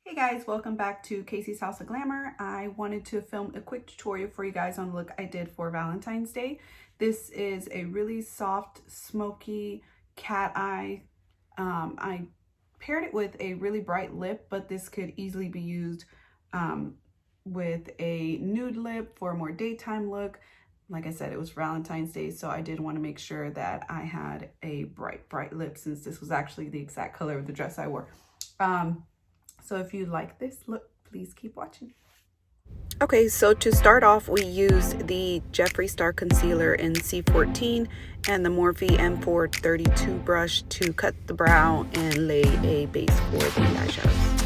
Hey guys, welcome back to Casey's House of Glamour. I wanted to film a quick tutorial for you guys on the look I did for Valentine's Day. This is a really soft, smoky cat eye. I paired it with a really bright lip, but this could easily be used with a nude lip for a more daytime look. Like I said, it was Valentine's Day, so I did want to make sure that I had a bright lip since this was actually the exact color of the dress I wore. So if you like this look, please keep watching. Okay, so to start off, we used the Jeffree Star Concealer in C14 and the Morphe M432 brush to cut the brow and lay a base for the eyeshadows.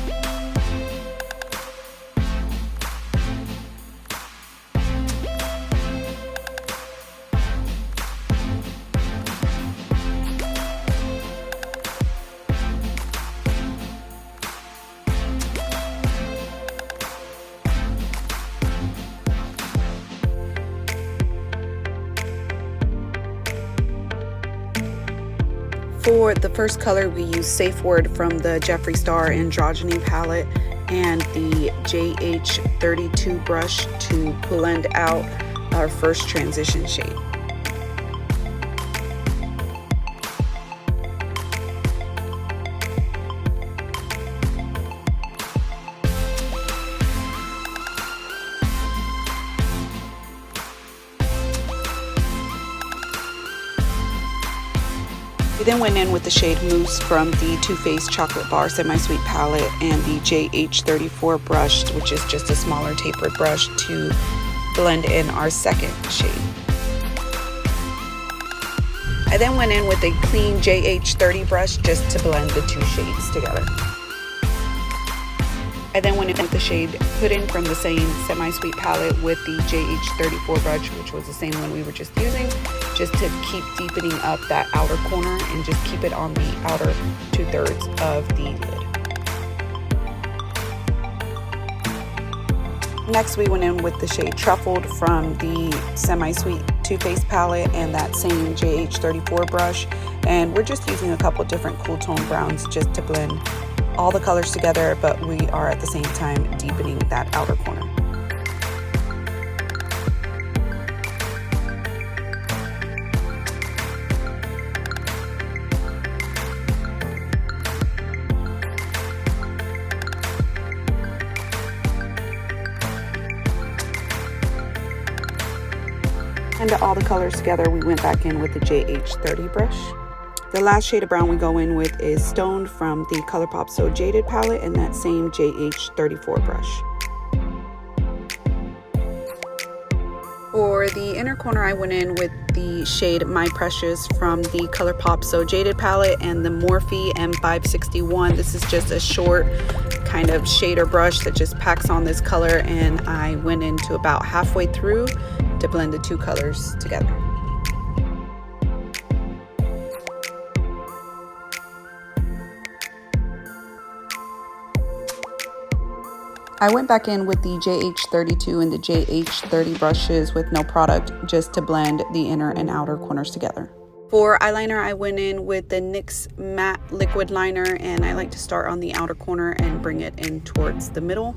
For the first color, we used Safe Word from the Jeffree Star Androgyny palette and the JH32 brush to blend out our first transition shade. We then went in with the shade Mousse from the Too Faced Chocolate Bar Semi-Sweet palette and the JH34 brush, which is just a smaller tapered brush, to blend in our second shade. I then went in with a clean JH30 brush just to blend the two shades together. I then went in with the shade Pudding from the same Semi-Sweet palette with the JH34 brush, which was the same one we were just using, just to keep deepening up that outer corner and just keep it on the outer 2/3 of the lid. Next, we went in with the shade Truffled from the Semi-Sweet Too Faced palette and that same JH34 brush, and we're just using a couple different cool tone browns just to blend all the colors together, but we are at the same time deepening that outer corner. And all the colors together, we went back in with the JH30 brush. The last shade of brown we go in with is Stoned from the ColourPop So Jaded palette and that same JH34 brush. For the inner corner, I went in with the shade My Precious from the ColourPop So Jaded palette and the Morphe M561. This is just a short kind of shader brush that just packs on this color, and I went into about halfway through to blend the two colors together. I went back in with the JH32 and the JH30 brushes with no product just to blend the inner and outer corners together. For eyeliner, I went in with the NYX Matte Liquid Liner, and I like to start on the outer corner and bring it in towards the middle.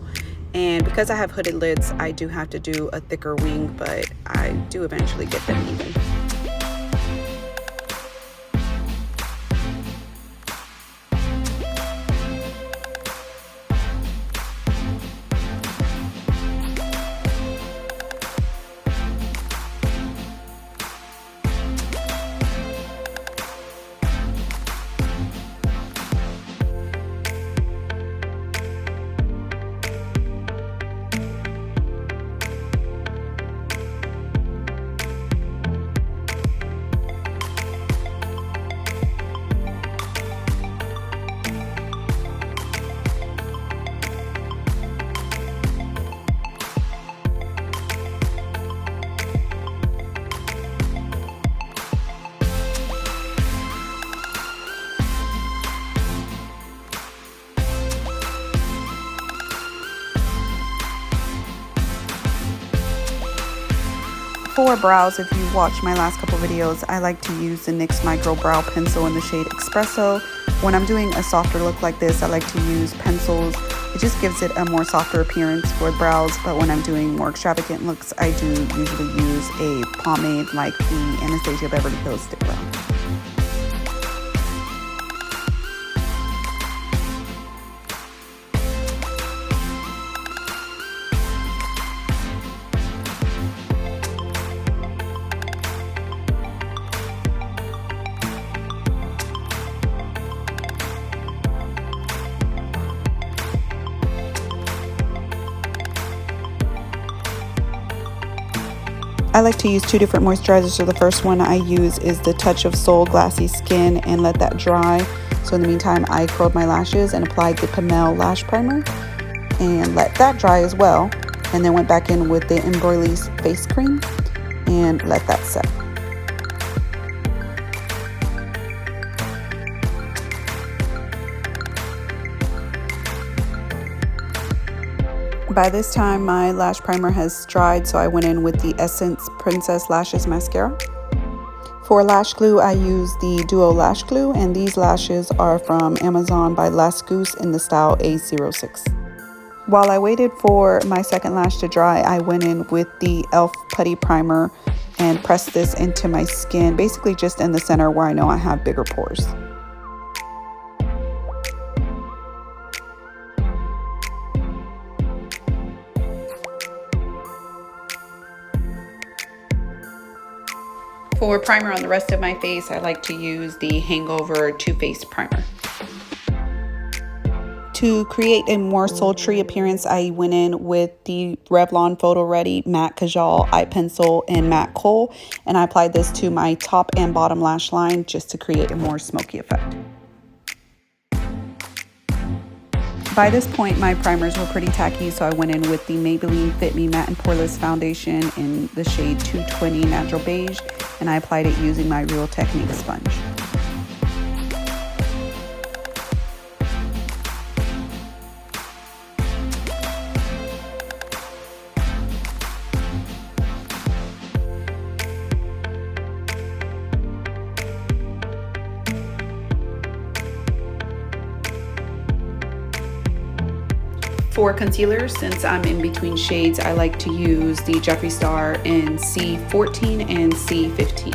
And because I have hooded lids, I do have to do a thicker wing, but I do eventually get them even. For brows, if you watched my last couple videos, I like to use the NYX Micro Brow Pencil in the shade Espresso. When I'm doing a softer look like this, I like to use pencils It just gives it a more softer appearance for the brows, but when I'm doing more extravagant looks, I do usually use a pomade like the Anastasia Beverly Hills Stick Brow. I like to use two different moisturizers. So the first one I use is the Touch of Soul Glassy Skin and let that dry. So in the meantime, I curled my lashes and applied the Pamel Lash Primer and let that dry as well. And then went back in with the Embroily's Face Cream and let that set. By this time, my lash primer has dried, so I went in with the Essence Princess Lashes Mascara. For lash glue, I use the Duo Lash Glue, and these lashes are from Amazon by Las Goose in the style A06. While I waited for my second lash to dry, I went in with the e.l.f. Putty Primer and pressed this into my skin, basically just in the center where I know I have bigger pores. For primer on the rest of my face, I like to use the Hangover Too Faced Primer. To create a more sultry appearance, I went in with the Revlon Photo Ready Matte Kajal Eye Pencil in Matte Kohl, and I applied this to my top and bottom lash line just to create a more smoky effect. By this point, my primers were pretty tacky, so I went in with the Maybelline Fit Me Matte and Poreless Foundation in the shade 220 Natural Beige, and I applied it using my Real Technique sponge. For concealer, since I'm in between shades, I like to use the Jeffree Star in C14 and C15.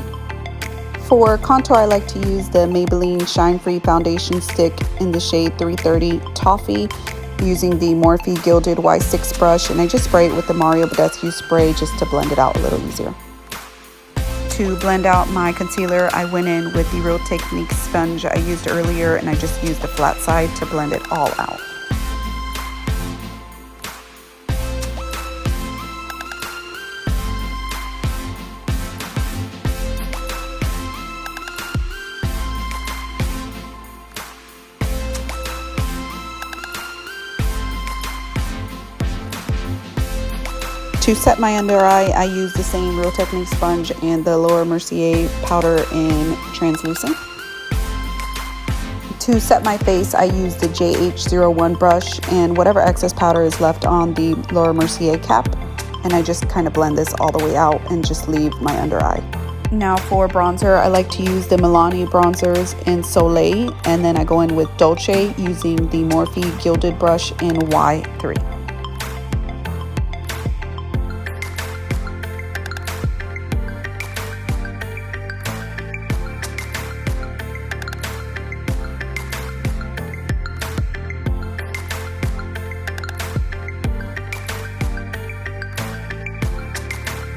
For contour, I like to use the Maybelline Shine Free Foundation Stick in the shade 330 Toffee using the Morphe Gilded Y6 brush, and I just spray it with the Mario Badescu spray just to blend it out a little easier. To blend out my concealer, I went in with the Real Technique sponge I used earlier, and I just used the flat side to blend it all out. To set my under eye, I use the same Real Technique sponge and the Laura Mercier powder in translucent. To set my face, I use the JH01 brush and whatever excess powder is left on the Laura Mercier cap, and I just kind of blend this all the way out and just leave my under eye. Now for bronzer, I like to use the Milani bronzers in Soleil, and then I go in with Dolce using the Morphe Gilded brush in Y3.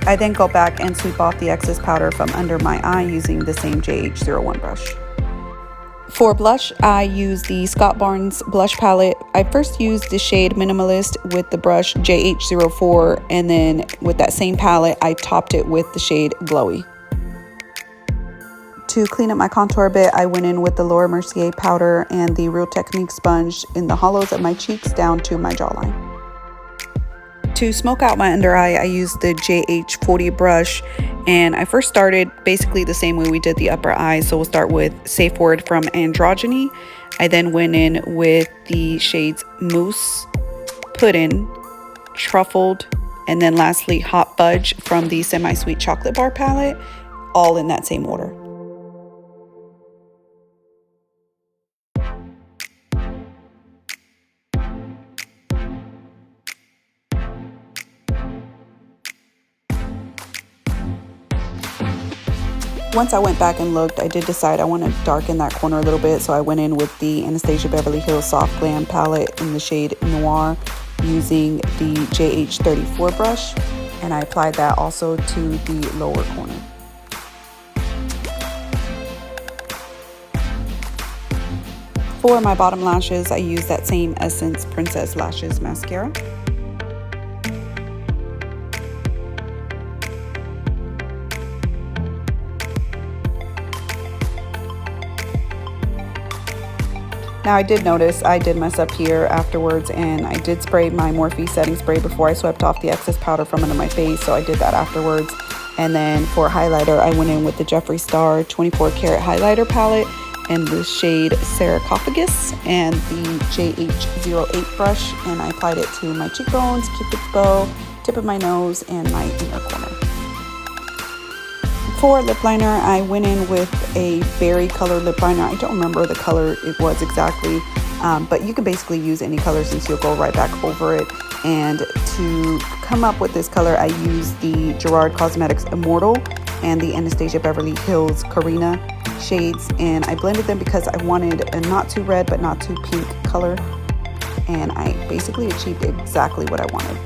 I then go back and sweep off the excess powder from under my eye using the same JH01 brush. For blush, I use the Scott Barnes blush palette. I first used the shade Minimalist with the brush JH04, and then with that same palette, I topped it with the shade Glowy. To clean up my contour a bit, I went in with the Laura Mercier powder and the Real Technique sponge in the hollows of my cheeks down to my jawline. To smoke out my under eye, I used the JH40 brush, and I first started basically the same way we did the upper eye. So we'll start with Safe Word from Androgyny. I then went in with the shades Mousse, Puddin', Truffled, and then lastly Hot Fudge from the Semi-Sweet Chocolate Bar palette, all in that same order. Once I went back and looked, I did decide I want to darken that corner a little bit, so I went in with the Anastasia Beverly Hills Soft Glam palette in the shade Noir using the JH34 brush, and I applied that also to the lower corner. For my bottom lashes, I used that same Essence Princess Lashes mascara. Now I did notice I did mess up here afterwards, and I did spray my Morphe setting spray before I swept off the excess powder from under my face, so I did that afterwards. And then for highlighter, I went in with the Jeffree Star 24 karat highlighter palette in the shade Sarcophagus and the JH08 brush, and I applied it to my cheekbones, Cupid's bow, tip of my nose, and my inner corner. For lip liner, I went in with a berry colored lip liner. I don't remember the color it was exactly, but you can basically use any color since you'll go right back over it. And to come up with this color, I used the Gerard Cosmetics Immortal and the Anastasia Beverly Hills Karina shades, and I blended them because I wanted a not too red but not too pink color, and I basically achieved exactly what I wanted.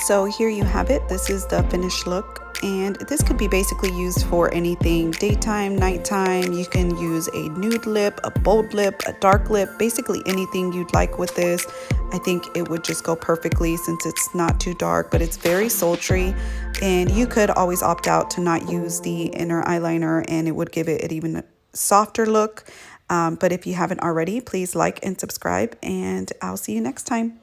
So here you have it. This is the finished look, and this could be basically used for anything: daytime, nighttime. You can use a nude lip, a bold lip, a dark lip, basically anything you'd like with this. I think it would just go perfectly since it's not too dark, but it's very sultry, and you could always opt out to not use the inner eyeliner and it would give it an even softer look. But if you haven't already, please like and subscribe, and I'll see you next time.